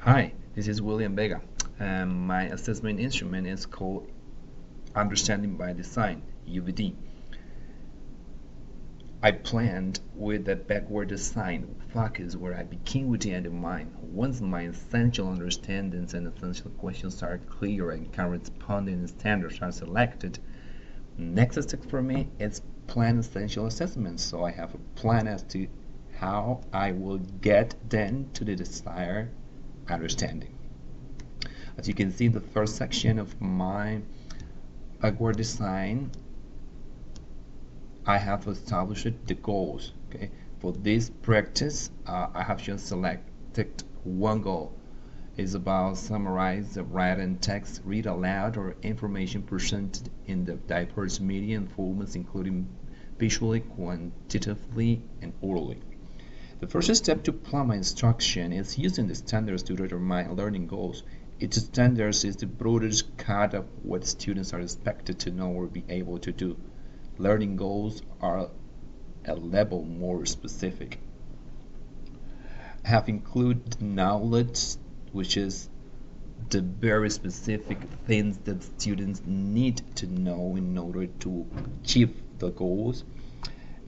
Hi, this is William Vega, and my assessment instrument is called Understanding by Design, UBD. I planned with a backward design focus where I begin with the end in mind. Once my essential understandings and essential questions are clear and corresponding standards are selected, next step for me is plan essential assessments. So I have a plan as to how I will get then to the desired understanding. As you can see in the first section of my backward design, I have established the goals. Okay, for this practice, I have just selected one goal. It's about summarize the written text, read aloud, or information presented in the diverse media and formats, including visually, quantitatively, and orally. The first step to plan my instruction is using the standards to determine learning goals. Each standards is the broadest cut of what students are expected to know or be able to do. Learning goals are a level more specific. I have included knowledge, which is the very specific things that students need to know in order to achieve the goals.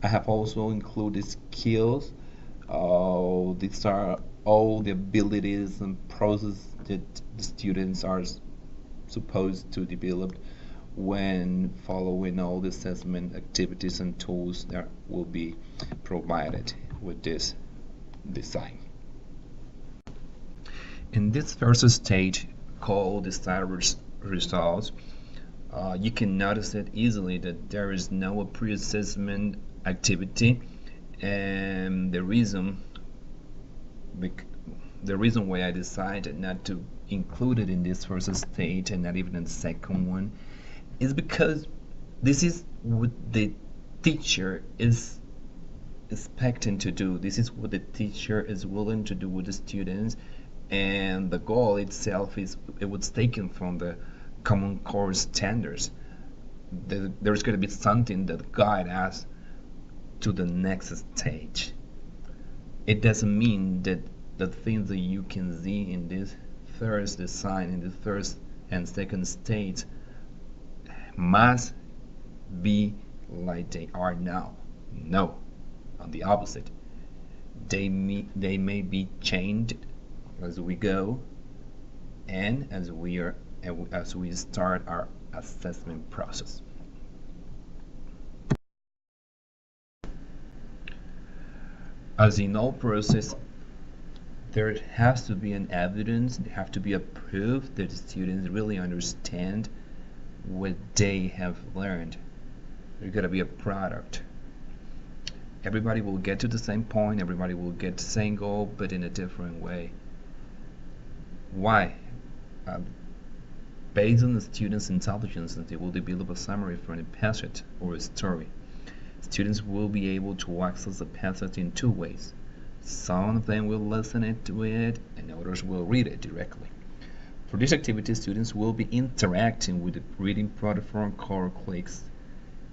I have also included skills. These are all the abilities and processes that the students are supposed to develop when following all the assessment activities and tools that will be provided with this design. In this first stage, called desired results, you can notice it easily that there is no pre-assessment activity, and the reason why I decided not to include it in this first stage and not even in the second one is because this is what the teacher is expecting to do. This is what the teacher is willing to do with the students, and the goal itself is it was taken from the Common Core standards. There's going to be something that guide us to the next stage. It doesn't mean that the things that you can see in this first design, in the first and second stage, must be like they are now. No, on the opposite. They may be changed as we go and as we start our assessment process. As in all process, there has to be an evidence, there have to be a proof that the students really understand what they have learned. There's got to be a product. Everybody will get to the same point, everybody will get the same goal, but in a different way. Why? Uh, Based on the student's intelligence, they will develop a summary from a passage or a story. Students will be able to access the passage in two ways. Some of them will listen to it, and others will read it directly. For this activity, students will be interacting with the reading platform called Clicks.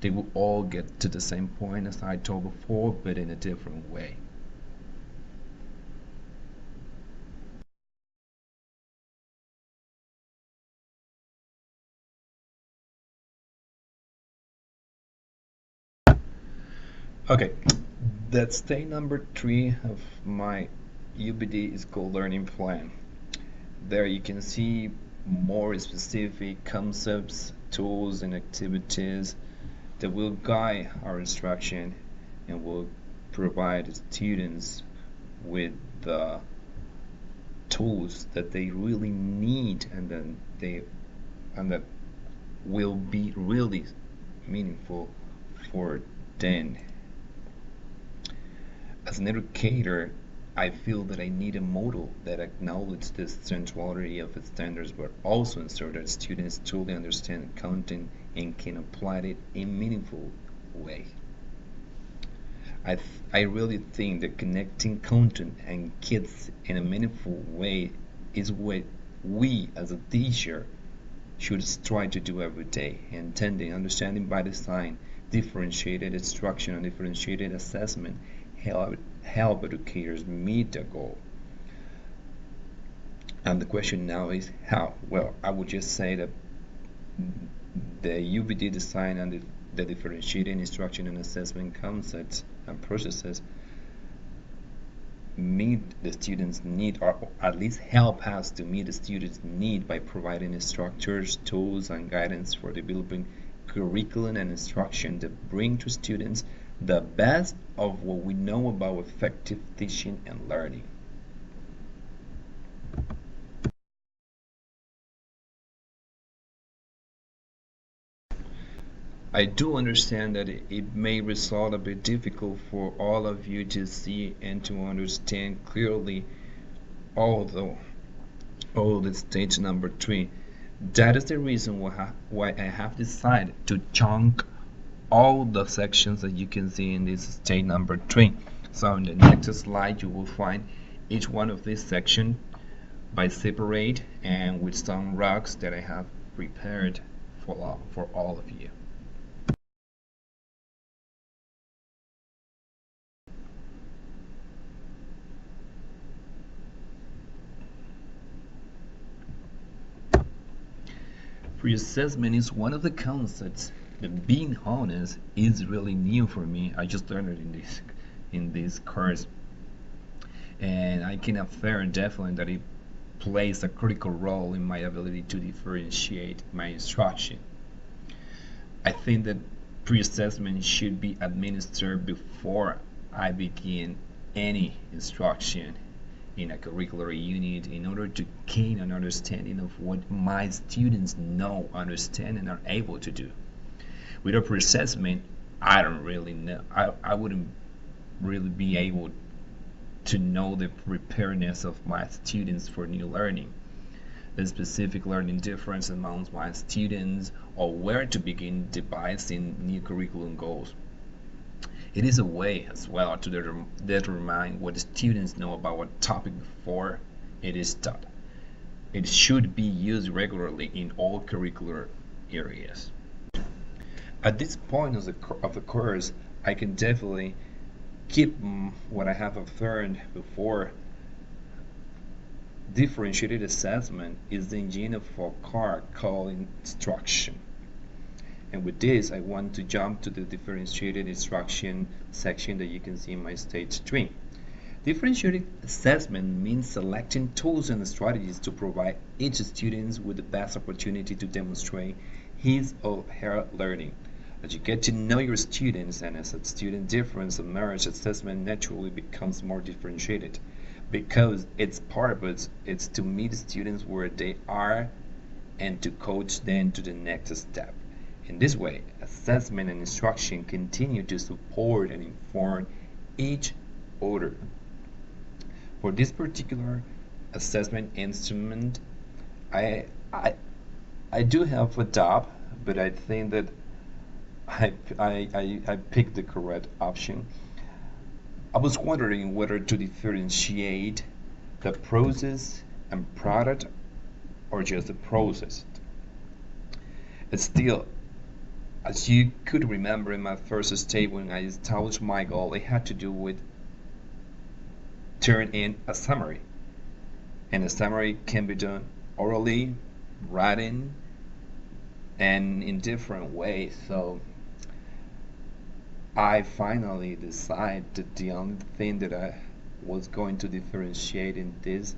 They will all get to the same point as I told before, but in a different way. Okay, that's day number 3 of my UBD is called Learning Plan. There you can see more specific concepts, tools, and activities that will guide our instruction and will provide students with the tools that they really need, and that will be really meaningful for them. As an educator, I feel that I need a model that acknowledges the centrality of its standards, but also ensure that students truly understand content and can apply it in a meaningful way. I really think that connecting content and kids in a meaningful way is what we as a teacher should strive to do every day, intending understanding by design, differentiated instruction and differentiated assessment help educators meet the goal. And the question now is how? Well, I would just say that the UVD design and the differentiating instruction and assessment concepts and processes meet the students' need, or at least help us to meet the students' need by providing structures, tools, and guidance for developing curriculum and instruction that bring to students the best of what we know about effective teaching and learning. I do understand that it may result a bit difficult for all of you to see and to understand clearly all the stage number 3. That is the reason why I have decided to chunk all the sections that you can see in this stage number 3. So in the next slide you will find each one of these sections by separate and with some rocks that I have prepared for all of you. Pre-assessment is one of the concepts that, being honest, is really new for me. I just learned it in this course, and I can affirm definitely that it plays a critical role in my ability to differentiate my instruction. I think that pre-assessment should be administered before I begin any instruction in a curricular unit in order to gain an understanding of what my students know, understand, and are able to do. Without pre-assessment, I don't really know. I wouldn't really be able to know the preparedness of my students for new learning, the specific learning difference amongst my students, or where to begin devising new curriculum goals. It is a way as well to determine what the students know about a topic before it is taught. It should be used regularly in all curricular areas. At this point of the course, I can definitely keep what I have affirmed before. Differentiated assessment is the engine of a car called instruction. And with this, I want to jump to the differentiated instruction section that you can see in my stage 3. Differentiated assessment means selecting tools and strategies to provide each student with the best opportunity to demonstrate his or her learning. As you get to know your students and as a student difference emerges, assessment naturally becomes more differentiated because its purpose is to meet students where they are and to coach them to the next step. In this way, assessment and instruction continue to support and inform each other. For this particular assessment instrument, I do have a DOP, but I think that I picked the correct option. I was wondering whether to differentiate the process and product or just the process. Still, as you could remember in my first stage when I established my goal, it had to do with turn in a summary. And a summary can be done orally, writing, and in different ways. So I finally decided that the only thing that I was going to differentiate in this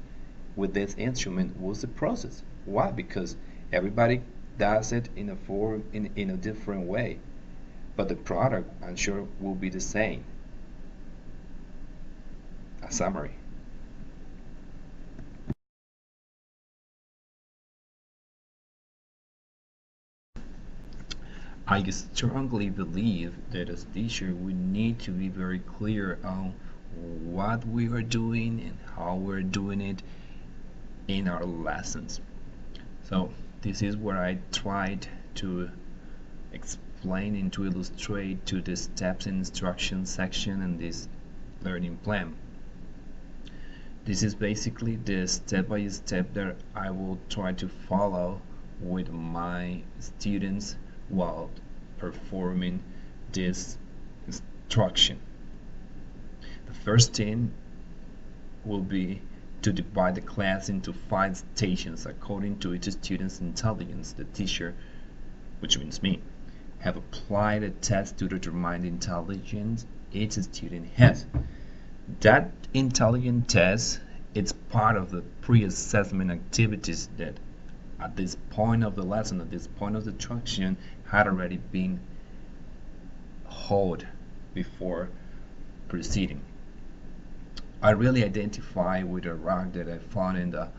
with this instrument was the process. Why? Because everybody does it in a form in a different way, but the product I'm sure will be the same. A summary. I strongly believe that as teacher we need to be very clear on what we are doing and how we're doing it in our lessons. So this is where I tried to explain and to illustrate to the steps and instruction section in this learning plan. This is basically the step-by-step that I will try to follow with my students while performing this instruction. The first thing will be to divide the class into 5 stations according to each student's intelligence. The teacher, which means me, have applied a test to determine the intelligence each student has. That intelligence test is part of the pre-assessment activities that at this point of the lesson, at this point of the instruction, had already been held before proceeding. I really identify with the rock that I found in the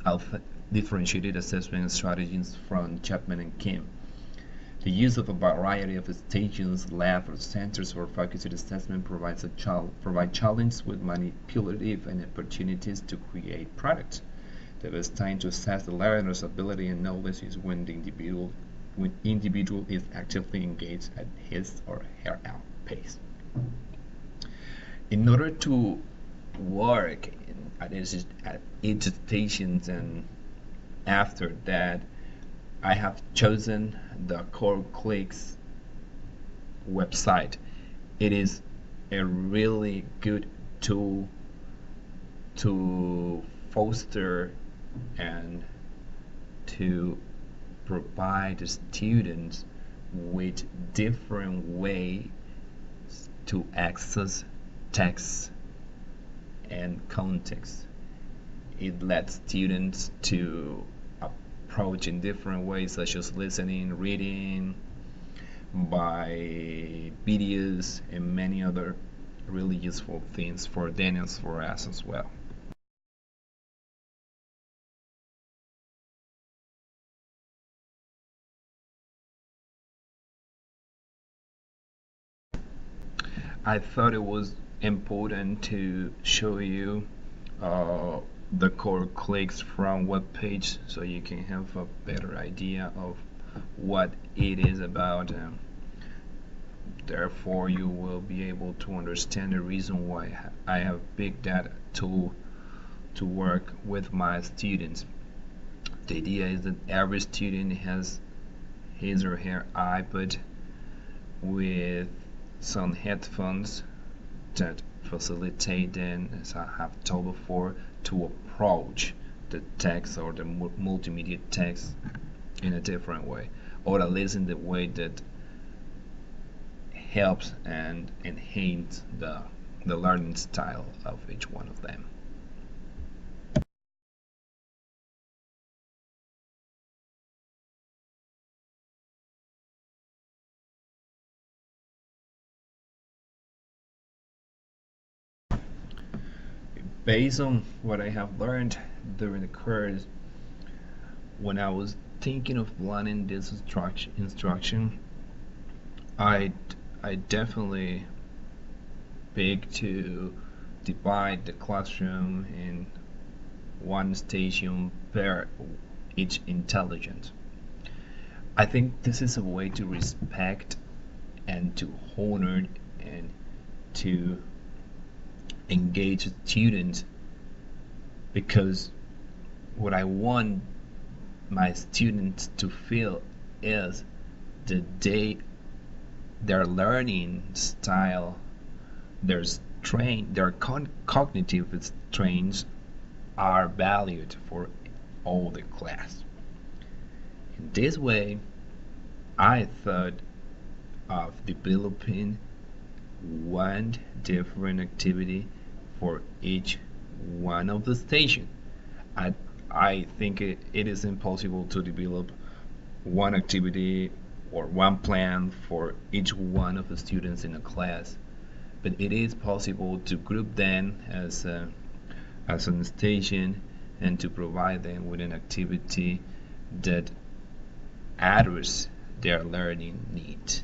alpha differentiated assessment strategies from Chapman and Kim. The use of a variety of stations, labs, or centers for focused assessment provide challenges with manipulative and opportunities to create products. The best time to assess the learner's ability and knowledge is when the individual is actively engaged at his or her own pace. In order to work at each station, and after that I have chosen the CoreClix website. It is a really good tool to foster and to provide the students with different ways to access text and context. It lets students to approach in different ways, such as listening, reading, by videos, and many other really useful things for them and for us as well. I thought it was important to show you the CoreClix from web page so you can have a better idea of what it is about. Therefore, you will be able to understand the reason why I have picked that tool to work with my students. The idea is that every student has his or her iPad with some headphones that facilitate them, as I have told before, to approach the text or the multimedia text in a different way, or at least in the way that helps and enhance the learning style of each one of them. Based on what I have learned during the course, when I was thinking of planning this instruction, I definitely picked to divide the classroom in 1 station per each intelligence. I think this is a way to respect and to honor and to engage students, because what I want my students to feel is that their learning style, their cognitive strengths are valued for all the class. In this way, I thought of developing one different activity for each one of the stations. I think it is impossible to develop one activity or one plan for each one of the students in a class, but it is possible to group them as a station and to provide them with an activity that addresses their learning needs.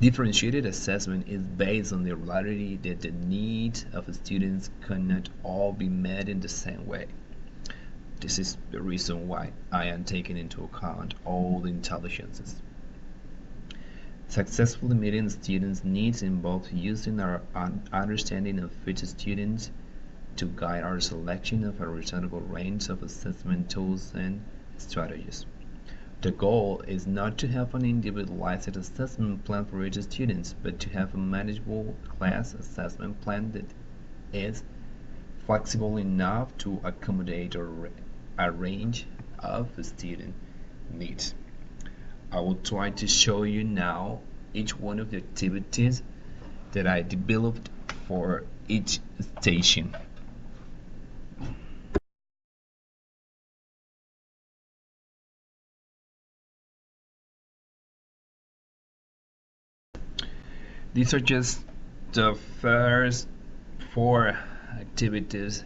Differentiated assessment is based on the reality that the needs of students cannot all be met in the same way. This is the reason why I am taking into account all the intelligences. Successfully meeting students' needs involves using our understanding of each student to guide our selection of a reasonable range of assessment tools and strategies. The goal is not to have an individualized assessment plan for each student, but to have a manageable class assessment plan that is flexible enough to accommodate a range of student needs. I will try to show you now each one of the activities that I developed for each station. These are just the first four activities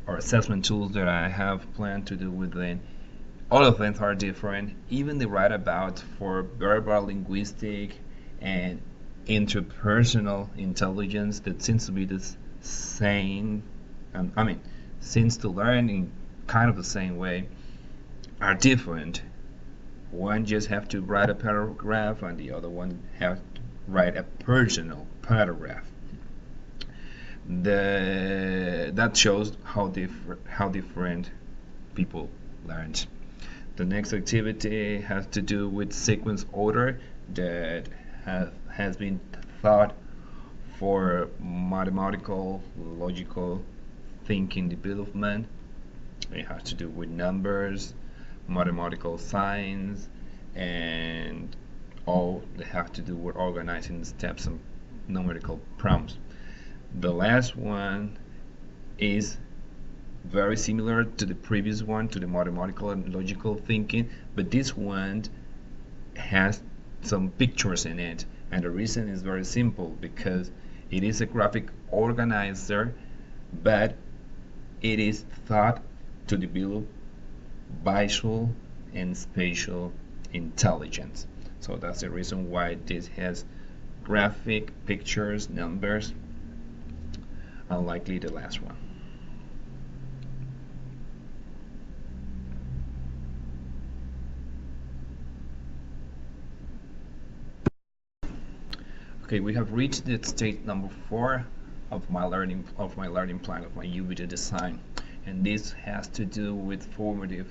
or assessment tools that I have planned to do with them. All of them are different. Even the write about for verbal, linguistic, and interpersonal intelligence that seems to be the same. I mean, seems to learn in kind of the same way, are different. One just have to write a paragraph, and the other one have to write a personal paragraph. That shows how different people learned. The next activity has to do with sequence order that has been thought for mathematical, logical thinking development. It has to do with numbers, mathematical signs, and all they have to do with organizing the steps and numerical prompts. The last one is very similar to the previous one, to the mathematical and logical thinking, but this one has some pictures in it, and the reason is very simple because it is a graphic organizer, but it is thought to develop visual and spatial intelligence. So that's the reason why this has graphic pictures, numbers, unlikely the last one. Okay, we have reached the stage number 4 of my learning plan of my UVD design, and this has to do with formative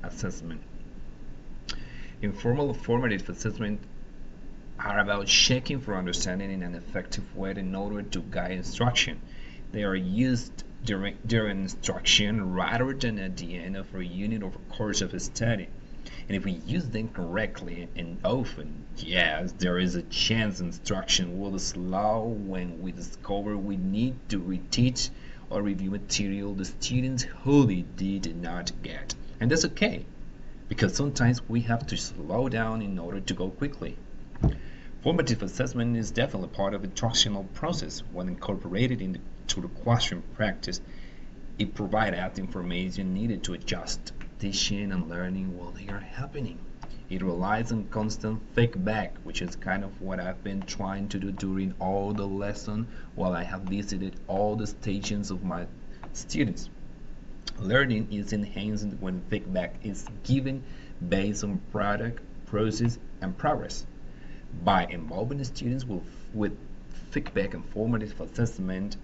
assessment. Informal formative assessment are about checking for understanding in an effective way in order to guide instruction. They are used during instruction rather than at the end of a unit or a course of study. And if we use them correctly and often, yes, there is a chance instruction will slow when we discover we need to reteach or review material the students wholly did not get. And that's okay, because sometimes we have to slow down in order to go quickly. Formative assessment is definitely part of the instructional process. When incorporated into the classroom practice, it provides us information needed to adjust teaching and learning while they are happening. It relies on constant feedback, which is kind of what I've been trying to do during all the lesson while I have visited all the stations of my students. Learning is enhanced when feedback is given based on product, process, and progress. By involving the students with feedback and formative assessment,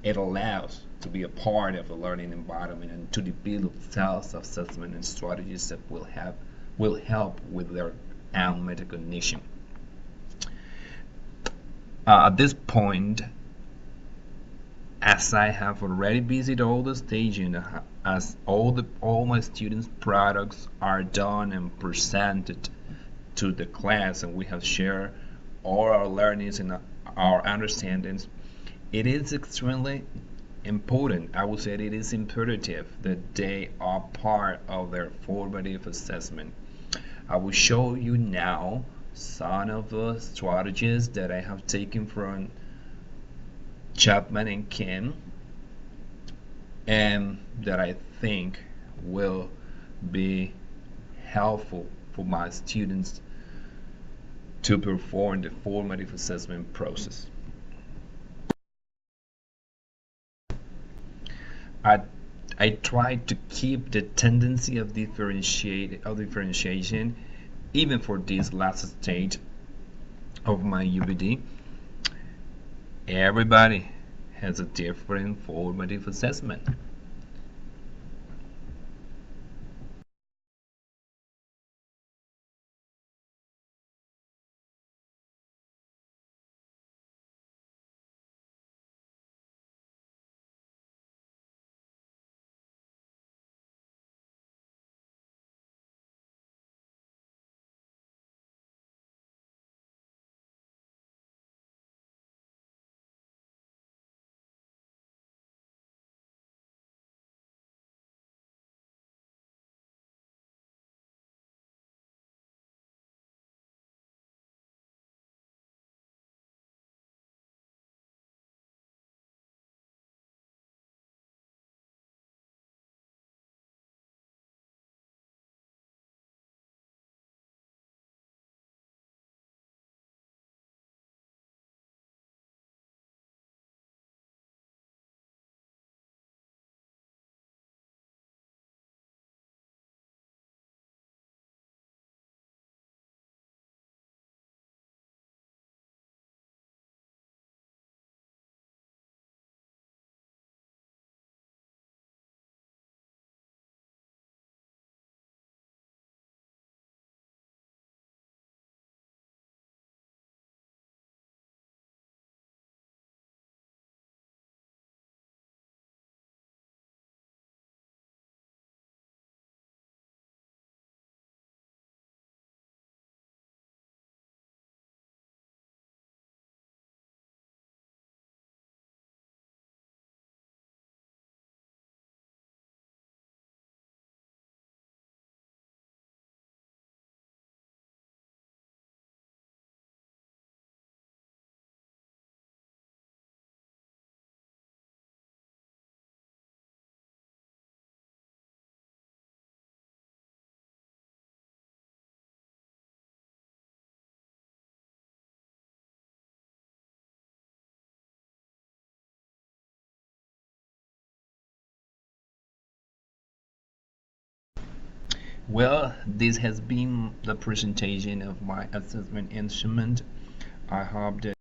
it allows to be a part of a learning environment and to develop self-assessment and strategies that will help with their own metacognition. At this point, as I have already visited all the stages, as all my students' products are done and presented to the class, and we have shared all our learnings and our understandings, it is extremely important, I would say it is imperative that they are part of their formative assessment. I will show you now some of the strategies that I have taken from Chapman and Kim and that I think will be helpful for my students to perform the formative assessment process. I try to keep the tendency of differentiation even for this last stage of my UVD. Everybody has a different formative assessment. Well, this has been the presentation of my assessment instrument. I hope that